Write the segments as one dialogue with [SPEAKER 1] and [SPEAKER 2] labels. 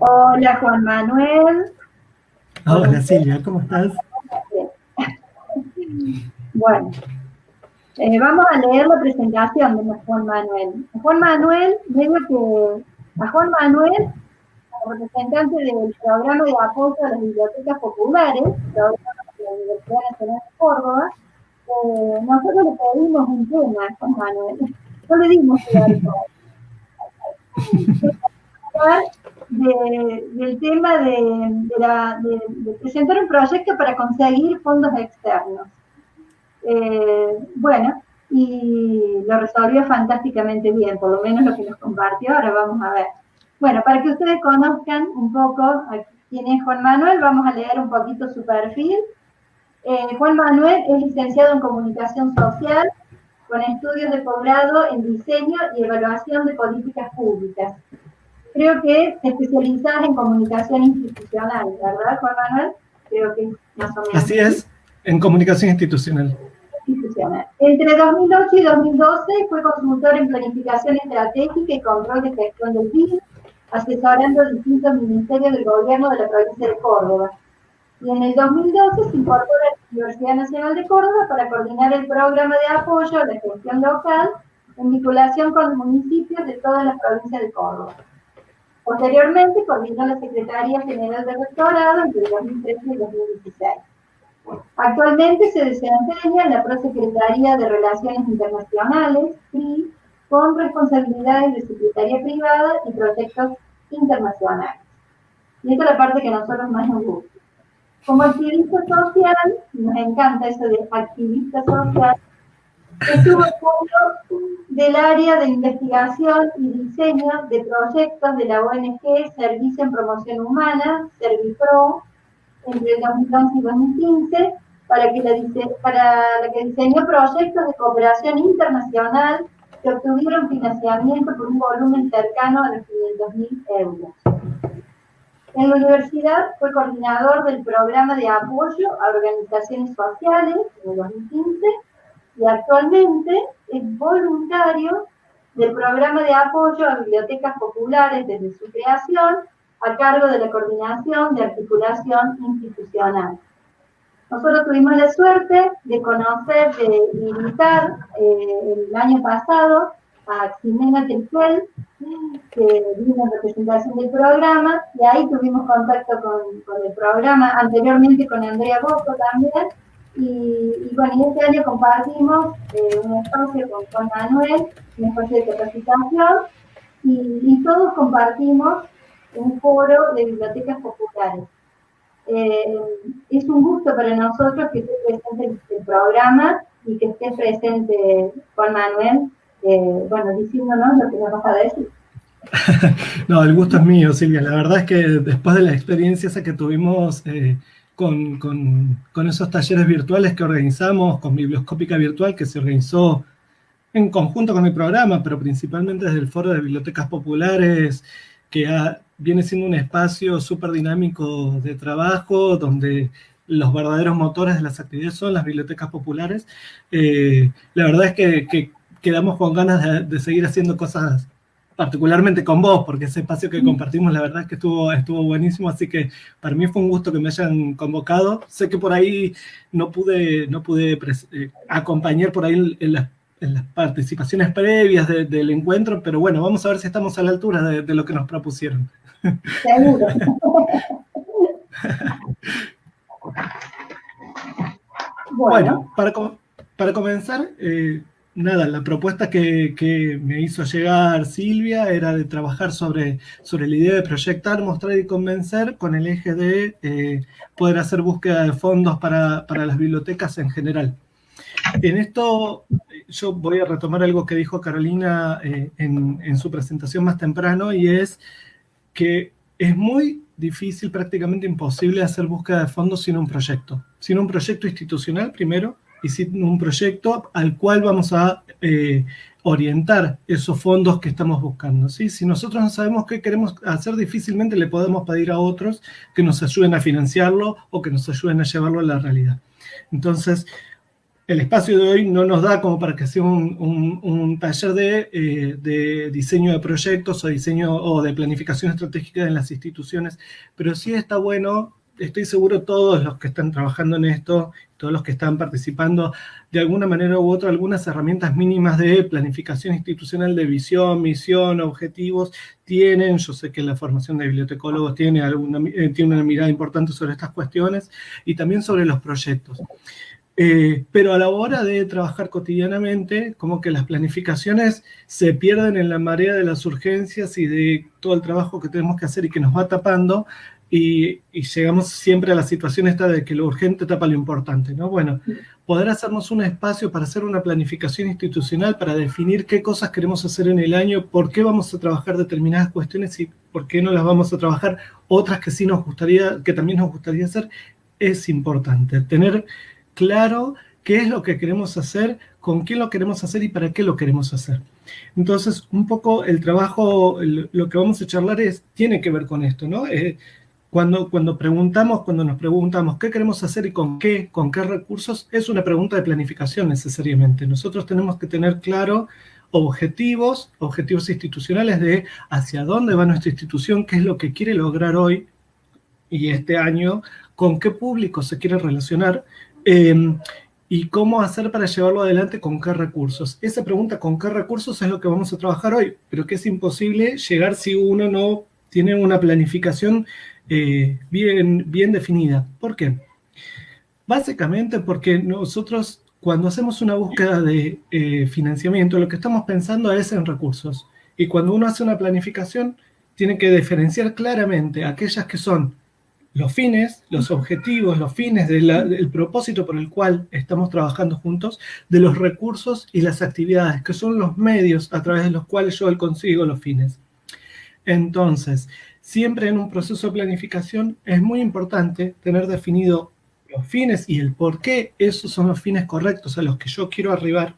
[SPEAKER 1] Hola Juan Manuel.
[SPEAKER 2] Hola Silvia, ¿cómo estás?
[SPEAKER 1] Bueno, vamos a leer la presentación de Juan Manuel. Juan Manuel, a Juan Manuel, como representante del programa de apoyo a las bibliotecas populares, programa de la Universidad Nacional de Córdoba, nosotros le pedimos un tema a Juan Manuel. No le dimos del tema de presentar un proyecto para conseguir fondos externos. Bueno, y lo resolvió fantásticamente bien, por lo menos lo que nos compartió, ahora vamos a ver. Bueno, para que ustedes conozcan un poco quién es Juan Manuel, vamos a leer un poquito su perfil. Juan Manuel es licenciado en Comunicación Social, con estudios de posgrado en Diseño y Evaluación de Políticas Públicas. Creo que especializadas en comunicación institucional, ¿verdad, Juan Manuel? Creo que más o menos.
[SPEAKER 2] Así es, en comunicación institucional.
[SPEAKER 1] Entre 2008 y 2012 fue consultor en planificación estratégica y control de gestión del PIB, asesorando a distintos ministerios del gobierno de la provincia de Córdoba. Y en el 2012 se incorpora a la Universidad Nacional de Córdoba para coordinar el programa de apoyo a la gestión local en vinculación con municipios de todas las provincias de Córdoba. Posteriormente coordinó la Secretaría General de Rectorado entre el 2013 y el 2016. Actualmente se desempeña en la Prosecretaría de Relaciones Internacionales, PRI, con responsabilidades de Secretaría Privada y proyectos internacionales. Y esta es la parte que a nosotros más nos gusta. Como activista social, nos encanta eso de activista social, estuvo a cargo del área de investigación y diseño de proyectos de la ONG Servicio en Promoción Humana, Servipro, entre el 2011 y 2015, para la que diseñó proyectos de cooperación internacional que obtuvieron financiamiento por un volumen cercano a los 500.000 euros. En la universidad fue coordinador del programa de apoyo a organizaciones sociales en el 2015 y actualmente es voluntario del programa de apoyo a bibliotecas populares desde su creación, a cargo de la coordinación de articulación institucional. Nosotros tuvimos la suerte de conocer, de invitar el año pasado a Ximena Telquel, que vino en representación del programa, y ahí tuvimos contacto con el programa, anteriormente con Andrea Bocco también, y bueno, y este año compartimos un espacio con Juan Manuel, un espacio de capacitación, y todos compartimos un foro de bibliotecas populares. Es un gusto para nosotros que esté presente el programa y que esté presente Juan Manuel, bueno, diciéndonos lo que nos vas a decir.
[SPEAKER 2] No, el gusto es mío, Silvia. La verdad es que después de la experiencia esa que tuvimos con esos talleres virtuales que organizamos, con Biblioscópica Virtual, que se organizó en conjunto con el programa, pero principalmente desde el Foro de Bibliotecas Populares, que viene siendo un espacio súper dinámico de trabajo, donde los verdaderos motores de las actividades son las bibliotecas populares. La verdad es que quedamos con ganas de seguir haciendo cosas, particularmente con vos, porque ese espacio que compartimos, la verdad es que estuvo buenísimo, así que para mí fue un gusto que me hayan convocado. Sé que por ahí no pude acompañar por ahí en las participaciones previas del encuentro, pero bueno, vamos a ver si estamos a la altura de lo que nos propusieron.
[SPEAKER 1] Seguro.
[SPEAKER 2] Bueno, para comenzar, nada, la propuesta que me hizo llegar Silvia era de trabajar sobre la idea de proyectar, mostrar y convencer con el eje de poder hacer búsqueda de fondos para las bibliotecas en general. En esto yo voy a retomar algo que dijo Carolina en su presentación más temprano, y es que es muy difícil, prácticamente imposible, hacer búsqueda de fondos sin un proyecto institucional primero, y sin un proyecto al cual vamos a orientar esos fondos que estamos buscando, ¿sí? Si nosotros no sabemos qué queremos hacer, difícilmente le podemos pedir a otros que nos ayuden a financiarlo o que nos ayuden a llevarlo a la realidad. Entonces, el espacio de hoy no nos da como para que sea un taller de diseño de proyectos o diseño o de planificación estratégica en las instituciones, pero sí está bueno, estoy seguro todos los que están trabajando en esto, todos los que están participando de alguna manera u otra, algunas herramientas mínimas de planificación institucional, de visión, misión, objetivos, tienen. Yo sé que la formación de bibliotecólogos tiene una mirada importante sobre estas cuestiones y también sobre los proyectos. Pero a la hora de trabajar cotidianamente, como que las planificaciones se pierden en la marea de las urgencias y de todo el trabajo que tenemos que hacer y que nos va tapando, y llegamos siempre a la situación esta de que lo urgente tapa lo importante, ¿no? Bueno, poder hacernos un espacio para hacer una planificación institucional, para definir qué cosas queremos hacer en el año, por qué vamos a trabajar determinadas cuestiones y por qué no las vamos a trabajar otras que sí nos gustaría, que también nos gustaría hacer, es importante. Tener claro qué es lo que queremos hacer, con quién lo queremos hacer y para qué lo queremos hacer. Entonces, un poco el trabajo, lo que vamos a charlar tiene que ver con esto, ¿no? Cuando nos preguntamos qué queremos hacer y con qué recursos, es una pregunta de planificación necesariamente. Nosotros tenemos que tener claro objetivos institucionales de hacia dónde va nuestra institución, qué es lo que quiere lograr hoy y este año, con qué público se quiere relacionar, y cómo hacer para llevarlo adelante, con qué recursos. Esa pregunta, con qué recursos, es lo que vamos a trabajar hoy, pero que es imposible llegar si uno no tiene una planificación bien definida. ¿Por qué? Básicamente porque nosotros, cuando hacemos una búsqueda de financiamiento, lo que estamos pensando es en recursos. Y cuando uno hace una planificación, tiene que diferenciar claramente aquellas que son los fines, los objetivos, los fines del propósito por el cual estamos trabajando juntos, de los recursos y las actividades, que son los medios a través de los cuales yo consigo los fines. Entonces, siempre en un proceso de planificación es muy importante tener definido los fines y el por qué esos son los fines correctos a los que yo quiero arribar,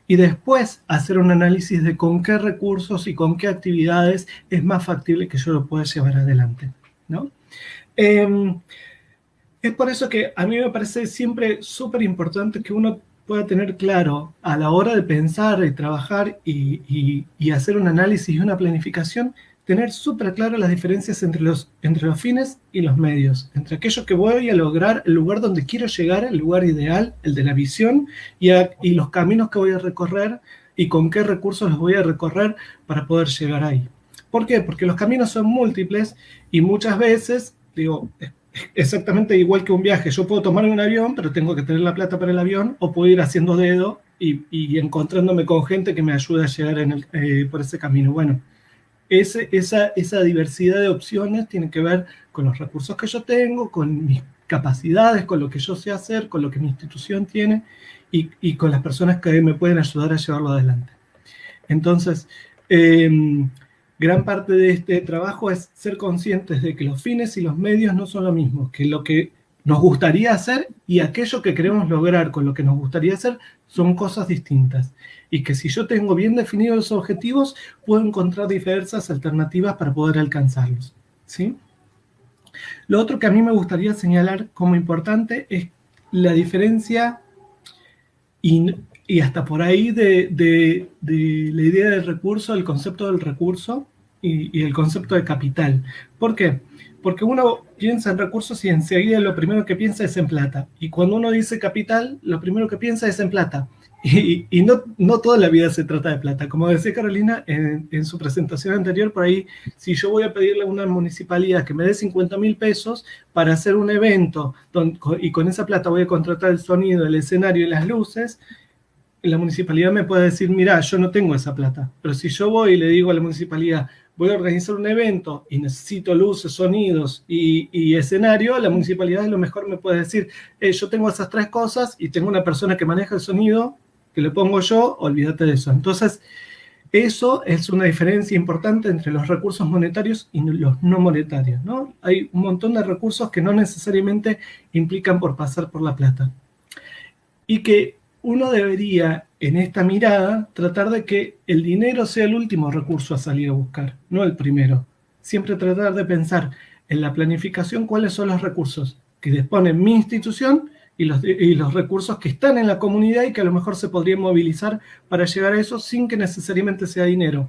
[SPEAKER 2] y después hacer un análisis de con qué recursos y con qué actividades es más factible que yo lo pueda llevar adelante, ¿no? Es por eso que a mí me parece siempre súper importante que uno pueda tener claro a la hora de pensar y trabajar y hacer un análisis y una planificación, tener súper claro las diferencias entre los fines y los medios, entre aquello que voy a lograr, el lugar donde quiero llegar, el lugar ideal, el de la visión, y los caminos que voy a recorrer y con qué recursos los voy a recorrer para poder llegar ahí. ¿Por qué? Porque los caminos son múltiples y muchas veces, digo, exactamente igual que un viaje, yo puedo tomar un avión, pero tengo que tener la plata para el avión, o puedo ir haciendo dedo y encontrándome con gente que me ayude a llegar por ese camino. Bueno, esa diversidad de opciones tiene que ver con los recursos que yo tengo, con mis capacidades, con lo que yo sé hacer, con lo que mi institución tiene y con las personas que me pueden ayudar a llevarlo adelante. Entonces, gran parte de este trabajo es ser conscientes de que los fines y los medios no son lo mismo, que lo que nos gustaría hacer y aquello que queremos lograr con lo que nos gustaría hacer son cosas distintas. Y que si yo tengo bien definidos los objetivos, puedo encontrar diversas alternativas para poder alcanzarlos, ¿sí? Lo otro que a mí me gustaría señalar como importante es la diferencia y hasta por ahí de la idea del recurso, el concepto del recurso y el concepto de capital. ¿Por qué? Porque uno piensa en recursos y enseguida lo primero que piensa es en plata. Y cuando uno dice capital, lo primero que piensa es en plata. Y no toda la vida se trata de plata. Como decía Carolina en su presentación anterior, por ahí, si yo voy a pedirle a una municipalidad que me dé 50.000 pesos para hacer un evento y con esa plata voy a contratar el sonido, el escenario y las luces, la municipalidad me puede decir, mira, yo no tengo esa plata. Pero si yo voy y le digo a la municipalidad, voy a organizar un evento y necesito luces, sonidos y escenario, la municipalidad a lo mejor me puede decir, yo tengo esas tres cosas y tengo una persona que maneja el sonido, que le pongo yo, olvídate de eso. Entonces, eso es una diferencia importante entre los recursos monetarios y los no monetarios, ¿no? Hay un montón de recursos que no necesariamente implican por pasar por la plata. Y que uno debería, en esta mirada, tratar de que el dinero sea el último recurso a salir a buscar, no el primero. Siempre tratar de pensar en la planificación cuáles son los recursos que dispone mi institución y los recursos que están en la comunidad y que a lo mejor se podrían movilizar para llegar a eso sin que necesariamente sea dinero.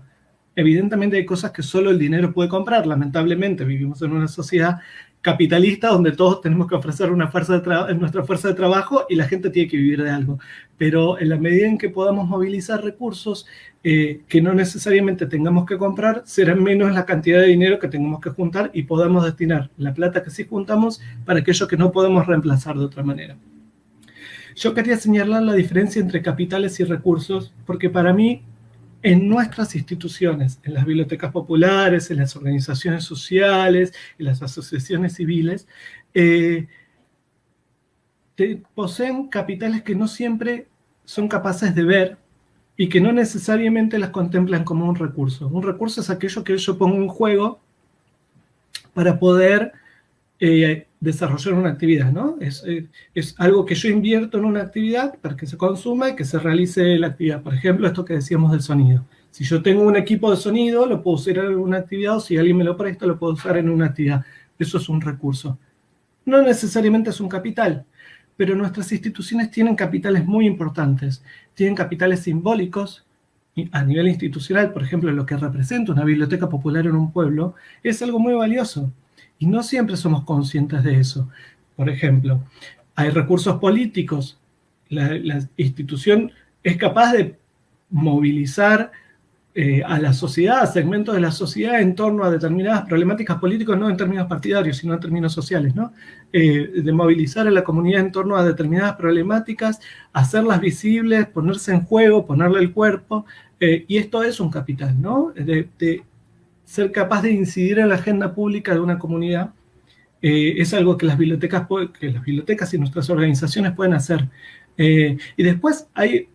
[SPEAKER 2] Evidentemente hay cosas que solo el dinero puede comprar. Lamentablemente vivimos en una sociedad capitalista donde todos tenemos que ofrecer nuestra fuerza de trabajo y la gente tiene que vivir de algo. Pero en la medida en que podamos movilizar recursos que no necesariamente tengamos que comprar, será menos la cantidad de dinero que tengamos que juntar y podamos destinar la plata que sí juntamos para aquello que no podemos reemplazar de otra manera. Yo quería señalar la diferencia entre capitales y recursos, porque para mí, en nuestras instituciones, en las bibliotecas populares, en las organizaciones sociales, en las asociaciones civiles, poseen capitales que no siempre son capaces de ver y que no necesariamente las contemplan como un recurso. Un recurso es aquello que yo pongo en juego para poder desarrollar una actividad, ¿no? Es algo que yo invierto en una actividad para que se consuma y que se realice la actividad. Por ejemplo, esto que decíamos del sonido. Si yo tengo un equipo de sonido, lo puedo usar en una actividad, o si alguien me lo presta, lo puedo usar en una actividad. Eso es un recurso. No necesariamente es un capital, pero nuestras instituciones tienen capitales muy importantes. Tienen capitales simbólicos a nivel institucional. Por ejemplo, lo que representa una biblioteca popular en un pueblo es algo muy valioso. Y no siempre somos conscientes de eso. Por ejemplo, hay recursos políticos. La institución es capaz de movilizar a la sociedad, a segmentos de la sociedad en torno a determinadas problemáticas políticas, no en términos partidarios, sino en términos sociales, ¿no? De movilizar a la comunidad en torno a determinadas problemáticas, hacerlas visibles, ponerse en juego, ponerle el cuerpo, y esto es un capital, ¿no? De ser capaz de incidir en la agenda pública de una comunidad, es algo que las bibliotecas y nuestras organizaciones pueden hacer. Y después hay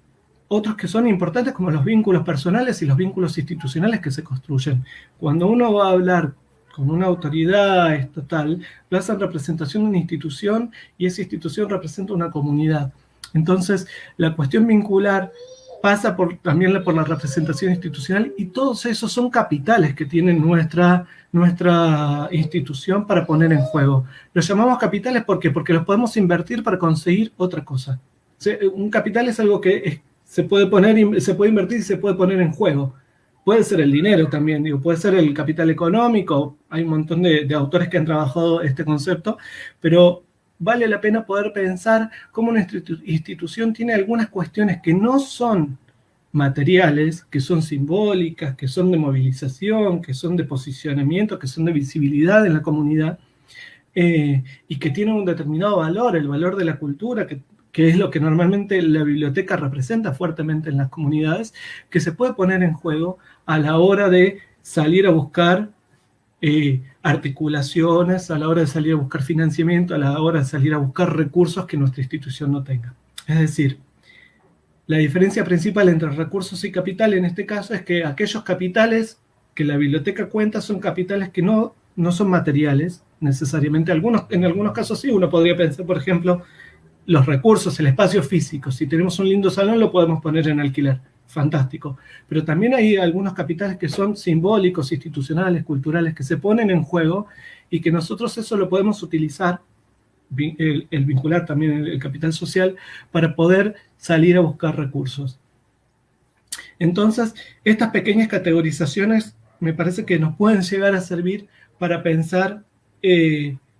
[SPEAKER 2] otros que son importantes, como los vínculos personales y los vínculos institucionales que se construyen. Cuando uno va a hablar con una autoridad estatal, lo hace en representación de una institución y esa institución representa una comunidad. Entonces, la cuestión vincular pasa también por la representación institucional, y todos esos son capitales que tiene nuestra institución para poner en juego. Los llamamos capitales ¿por qué? Porque los podemos invertir para conseguir otra cosa. Un capital es algo que se puede invertir y se puede poner en juego. Puede ser el dinero también, puede ser el capital económico. Hay un montón de autores que han trabajado este concepto, pero vale la pena poder pensar cómo una institución tiene algunas cuestiones que no son materiales, que son simbólicas, que son de movilización, que son de posicionamiento, que son de visibilidad en la comunidad, y que tienen un determinado valor, el valor de la cultura, que es lo que normalmente la biblioteca representa fuertemente en las comunidades, que se puede poner en juego a la hora de salir a buscar articulaciones, a la hora de salir a buscar financiamiento, a la hora de salir a buscar recursos que nuestra institución no tenga. Es decir, la diferencia principal entre recursos y capital en este caso es que aquellos capitales que la biblioteca cuenta son capitales que no son materiales necesariamente. En algunos casos sí, uno podría pensar, por ejemplo, los recursos, el espacio físico. Si tenemos un lindo salón, lo podemos poner en alquiler. Fantástico. Pero también hay algunos capitales que son simbólicos, institucionales, culturales, que se ponen en juego y que nosotros eso lo podemos utilizar, el vincular también el capital social, para poder salir a buscar recursos. Entonces, estas pequeñas categorizaciones me parece que nos pueden llegar a servir para pensar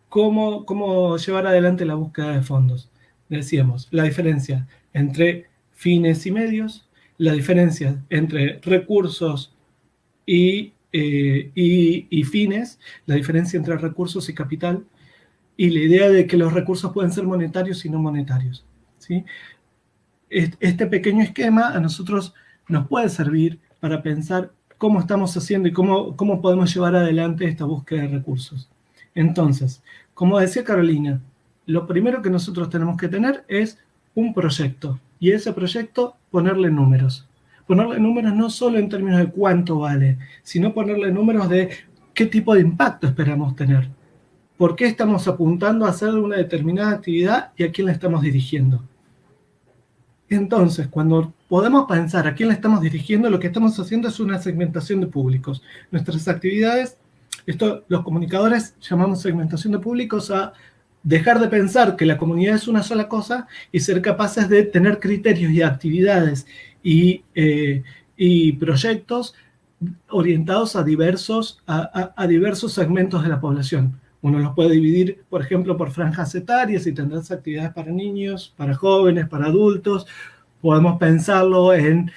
[SPEAKER 2] cómo llevar adelante la búsqueda de fondos. Decíamos, la diferencia entre fines y medios, la diferencia entre recursos y fines, la diferencia entre recursos y capital, y la idea de que los recursos pueden ser monetarios y no monetarios, ¿sí? Este pequeño esquema a nosotros nos puede servir para pensar cómo estamos haciendo y cómo podemos llevar adelante esta búsqueda de recursos. Entonces, como decía Carolina, lo primero que nosotros tenemos que tener es un proyecto, y ese proyecto ponerle números. Ponerle números no solo en términos de cuánto vale, sino ponerle números de qué tipo de impacto esperamos tener. ¿Por qué estamos apuntando a hacer una determinada actividad y a quién la estamos dirigiendo? Entonces, cuando podemos pensar a quién la estamos dirigiendo, lo que estamos haciendo es una segmentación de públicos. Nuestras actividades, esto los comunicadores llamamos segmentación de públicos a dejar de pensar que la comunidad es una sola cosa y ser capaces de tener criterios y actividades y proyectos orientados a diversos segmentos de la población. Uno los puede dividir, por ejemplo, por franjas etarias y tendrás actividades para niños, para jóvenes, para adultos. Podemos pensarlo en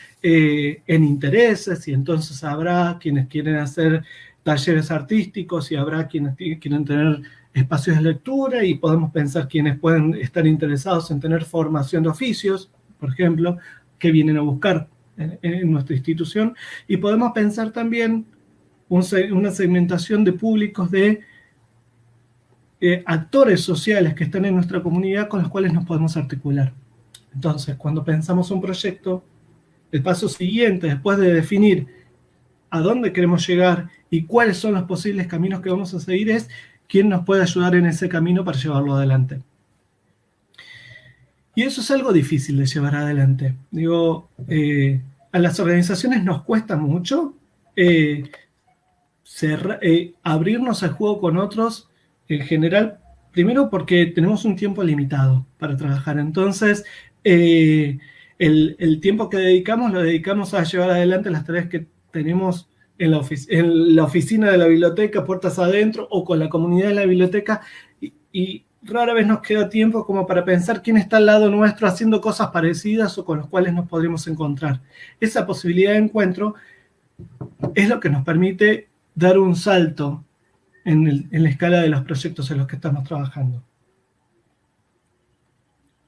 [SPEAKER 2] intereses, y entonces habrá quienes quieren hacer talleres artísticos y habrá quienes quieren tener espacios de lectura, y podemos pensar quienes pueden estar interesados en tener formación de oficios, por ejemplo, que vienen a buscar en nuestra institución, y podemos pensar también una segmentación de públicos de actores sociales que están en nuestra comunidad con los cuales nos podemos articular. Entonces, cuando pensamos un proyecto, el paso siguiente, después de definir a dónde queremos llegar y cuáles son los posibles caminos que vamos a seguir, es quién nos puede ayudar en ese camino para llevarlo adelante. Y eso es algo difícil de llevar adelante. Digo, a las organizaciones nos cuesta mucho abrirnos al juego con otros, en general, primero porque tenemos un tiempo limitado para trabajar. Entonces, el tiempo que dedicamos lo dedicamos a llevar adelante las tareas que tenemos en la oficina de la biblioteca, puertas adentro, o con la comunidad de la biblioteca, y rara vez nos queda tiempo como para pensar quién está al lado nuestro haciendo cosas parecidas o con los cuales nos podremos encontrar. Esa posibilidad de encuentro es lo que nos permite dar un salto en la escala de los proyectos en los que estamos trabajando.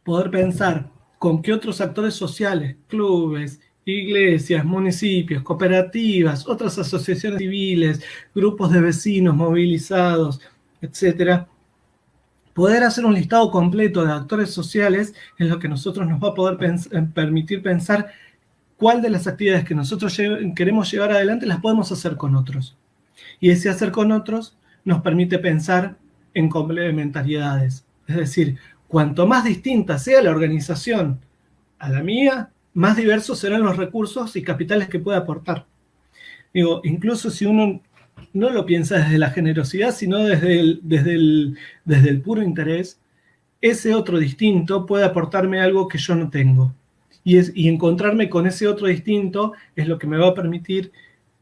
[SPEAKER 2] Poder pensar con qué otros actores sociales, clubes, iglesias, municipios, cooperativas, otras asociaciones civiles, grupos de vecinos movilizados, etcétera, poder hacer un listado completo de actores sociales es lo que nosotros nos va a poder permitir pensar cuál de las actividades que nosotros queremos llevar adelante las podemos hacer con otros. Y ese hacer con otros nos permite pensar en complementariedades. Es decir, cuanto más distinta sea la organización a la mía, más diversos serán los recursos y capitales que pueda aportar. Digo, incluso si uno no lo piensa desde la generosidad, sino desde el puro interés, ese otro distinto puede aportarme algo que yo no tengo. Y encontrarme con ese otro distinto es lo que me va a permitir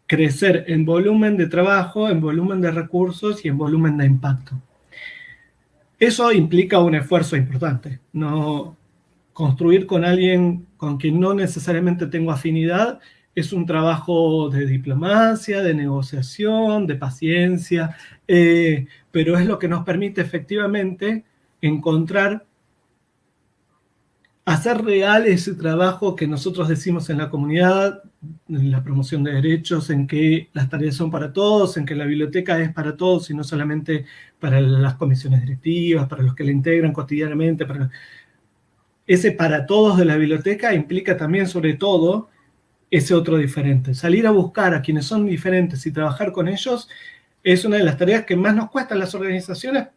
[SPEAKER 2] crecer en volumen de trabajo, en volumen de recursos y en volumen de impacto. Eso implica un esfuerzo importante. No construir con alguien con quien no necesariamente tengo afinidad es un trabajo de diplomacia, de negociación, de paciencia, pero es lo que nos permite efectivamente encontrar, hacer real ese trabajo que nosotros decimos en la comunidad, en la promoción de derechos, en que las tareas son para todos, en que la biblioteca es para todos y no solamente para las comisiones directivas, para los que la integran cotidianamente. Ese para todos de la biblioteca implica también, sobre todo, ese otro diferente. Salir a buscar a quienes son diferentes y trabajar con ellos es una de las tareas que más nos cuesta a las organizaciones,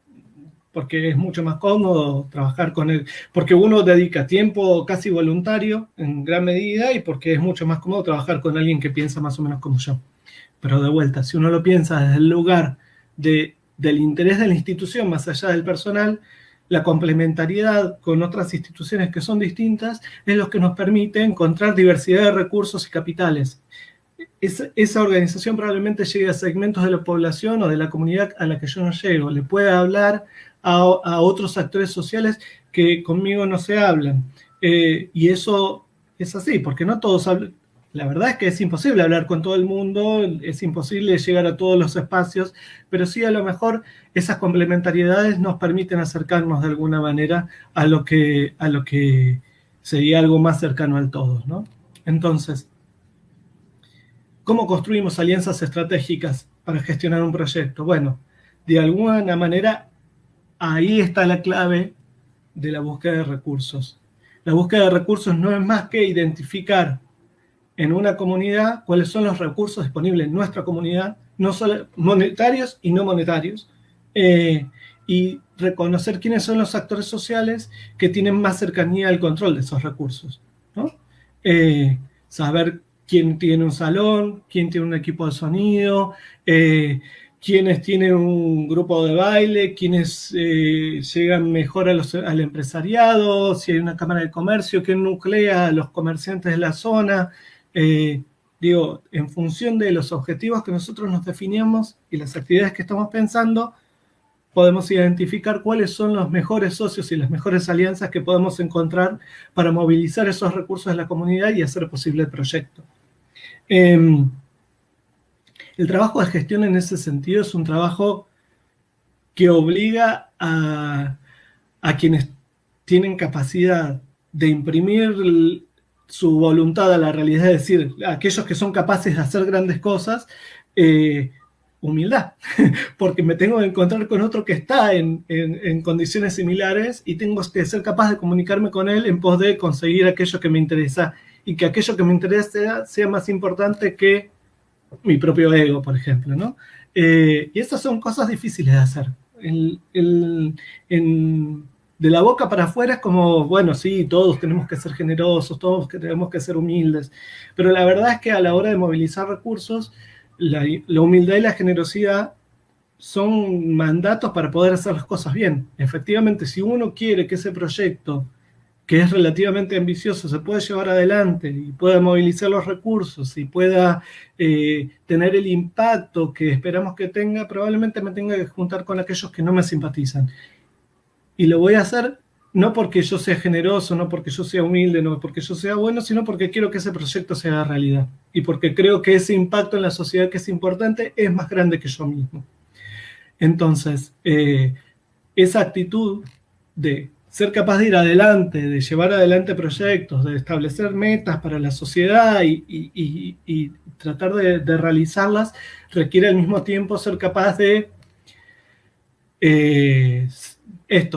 [SPEAKER 2] porque es mucho más cómodo trabajar con él, porque uno dedica tiempo casi voluntario en gran medida y porque es mucho más cómodo trabajar con alguien que piensa más o menos como yo. Pero de vuelta, si uno lo piensa desde el lugar del interés de la institución más allá del personal, la complementariedad con otras instituciones que son distintas es lo que nos permite encontrar diversidad de recursos y capitales. Esa organización probablemente llegue a segmentos de la población o de la comunidad a la que yo no llego. Le puede hablar a otros actores sociales que conmigo no se hablan. Y eso es así, porque no todos hablan. La verdad es que es imposible hablar con todo el mundo, es imposible llegar a todos los espacios, pero sí a lo mejor esas complementariedades nos permiten acercarnos de alguna manera a lo que sería algo más cercano al todo, ¿no? Entonces, ¿cómo construimos alianzas estratégicas para gestionar un proyecto? Bueno, de alguna manera ahí está la clave de la búsqueda de recursos. La búsqueda de recursos no es más que identificar en una comunidad cuáles son los recursos disponibles en nuestra comunidad, no solo monetarios y no monetarios, y reconocer quiénes son los actores sociales que tienen más cercanía al control de esos recursos, ¿no? Saber quién tiene un salón, quién tiene un equipo de sonido, quiénes tienen un grupo de baile, quiénes llegan mejor al empresariado, si hay una cámara de comercio, quién nuclea a los comerciantes de la zona. Digo, en función de los objetivos que nosotros nos definimos y las actividades que estamos pensando, podemos identificar cuáles son los mejores socios y las mejores alianzas que podemos encontrar para movilizar esos recursos de la comunidad y hacer posible el proyecto. El trabajo de gestión en ese sentido es un trabajo que obliga a quienes tienen capacidad de imprimir su voluntad a la realidad, es decir, a aquellos que son capaces de hacer grandes cosas, humildad, porque me tengo que encontrar con otro que está en condiciones similares y tengo que ser capaz de comunicarme con él en pos de conseguir aquello que me interesa y que aquello que me interesa sea más importante que mi propio ego, por ejemplo, ¿no? Y esas son cosas difíciles de hacer. De la boca para afuera es como, bueno, sí, todos tenemos que ser generosos, todos tenemos que ser humildes, pero la verdad es que a la hora de movilizar recursos, la humildad y la generosidad son mandatos para poder hacer las cosas bien. Efectivamente, si uno quiere que ese proyecto, que es relativamente ambicioso, se pueda llevar adelante y pueda movilizar los recursos y pueda tener el impacto que esperamos que tenga, probablemente me tenga que juntar con aquellos que no me simpatizan. Y lo voy a hacer no porque yo sea generoso, no porque yo sea humilde, no porque yo sea bueno, sino porque quiero que ese proyecto se haga realidad. Y porque creo que ese impacto en la sociedad que es importante es más grande que yo mismo. Entonces, esa actitud de ser capaz de ir adelante, de llevar adelante proyectos, de establecer metas para la sociedad y tratar de realizarlas, requiere al mismo tiempo ser capaz de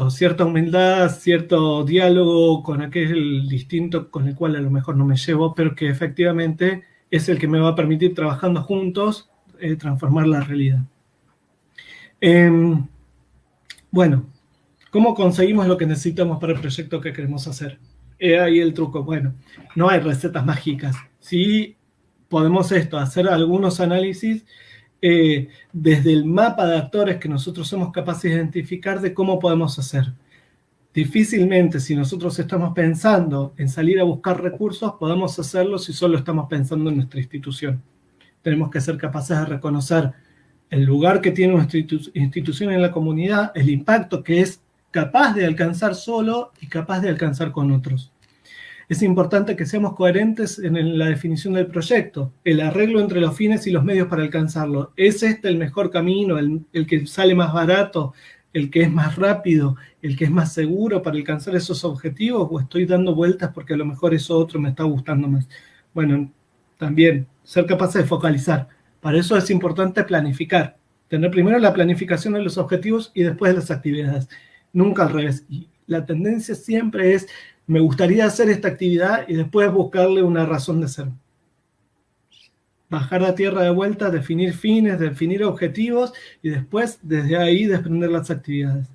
[SPEAKER 2] cierta humildad, cierto diálogo con aquel distinto con el cual a lo mejor no me llevo, pero que efectivamente es el que me va a permitir, trabajando juntos, transformar la realidad. Bueno, ¿cómo conseguimos lo que necesitamos para el proyecto que queremos hacer? Ahí el truco. Bueno, no hay recetas mágicas. Sí podemos hacer algunos análisis desde el mapa de actores que nosotros somos capaces de identificar de cómo podemos hacer. Difícilmente, si nosotros estamos pensando en salir a buscar recursos, podemos hacerlo si solo estamos pensando en nuestra institución. Tenemos que ser capaces de reconocer el lugar que tiene nuestra institución en la comunidad, el impacto que es capaz de alcanzar solo y capaz de alcanzar con otros. Es importante que seamos coherentes en la definición del proyecto, el arreglo entre los fines y los medios para alcanzarlo. ¿Es este el mejor camino, el que sale más barato, el que es más rápido, el que es más seguro para alcanzar esos objetivos? ¿O estoy dando vueltas porque a lo mejor eso otro me está gustando más? Bueno, también ser capaces de focalizar. Para eso es importante planificar. Tener primero la planificación de los objetivos y después las actividades. Nunca al revés. Y la tendencia siempre es: me gustaría hacer esta actividad y después buscarle una razón de ser. Bajar la tierra de vuelta, definir fines, definir objetivos y después desde ahí desprender las actividades.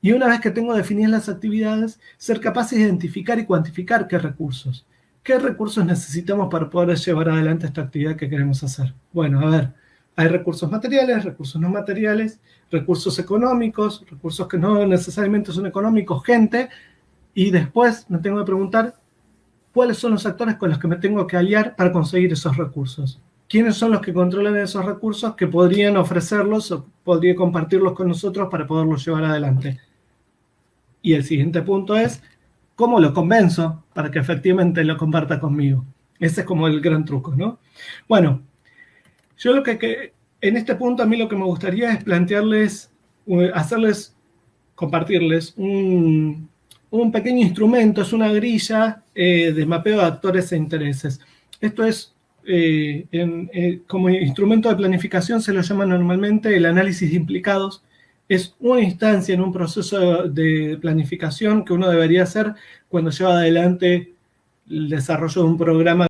[SPEAKER 2] Y una vez que tengo definidas las actividades, ser capaces de identificar y cuantificar qué recursos necesitamos para poder llevar adelante esta actividad que queremos hacer. Bueno, a ver, hay recursos materiales, recursos no materiales, recursos económicos, recursos que no necesariamente son económicos, gente. Y después me tengo que preguntar cuáles son los actores con los que me tengo que aliar para conseguir esos recursos. ¿Quiénes son los que controlan esos recursos que podrían ofrecerlos o podrían compartirlos con nosotros para poderlos llevar adelante? Y el siguiente punto es: ¿cómo lo convenzo para que efectivamente lo comparta conmigo? Ese es como el gran truco, ¿no? Bueno, yo en este punto a mí lo que me gustaría es plantearles, compartirles un pequeño instrumento, es una grilla de mapeo de actores e intereses. Esto es, como instrumento de planificación se lo llama normalmente el análisis de implicados. Es una instancia en un proceso de planificación que uno debería hacer cuando lleva adelante el desarrollo de un programa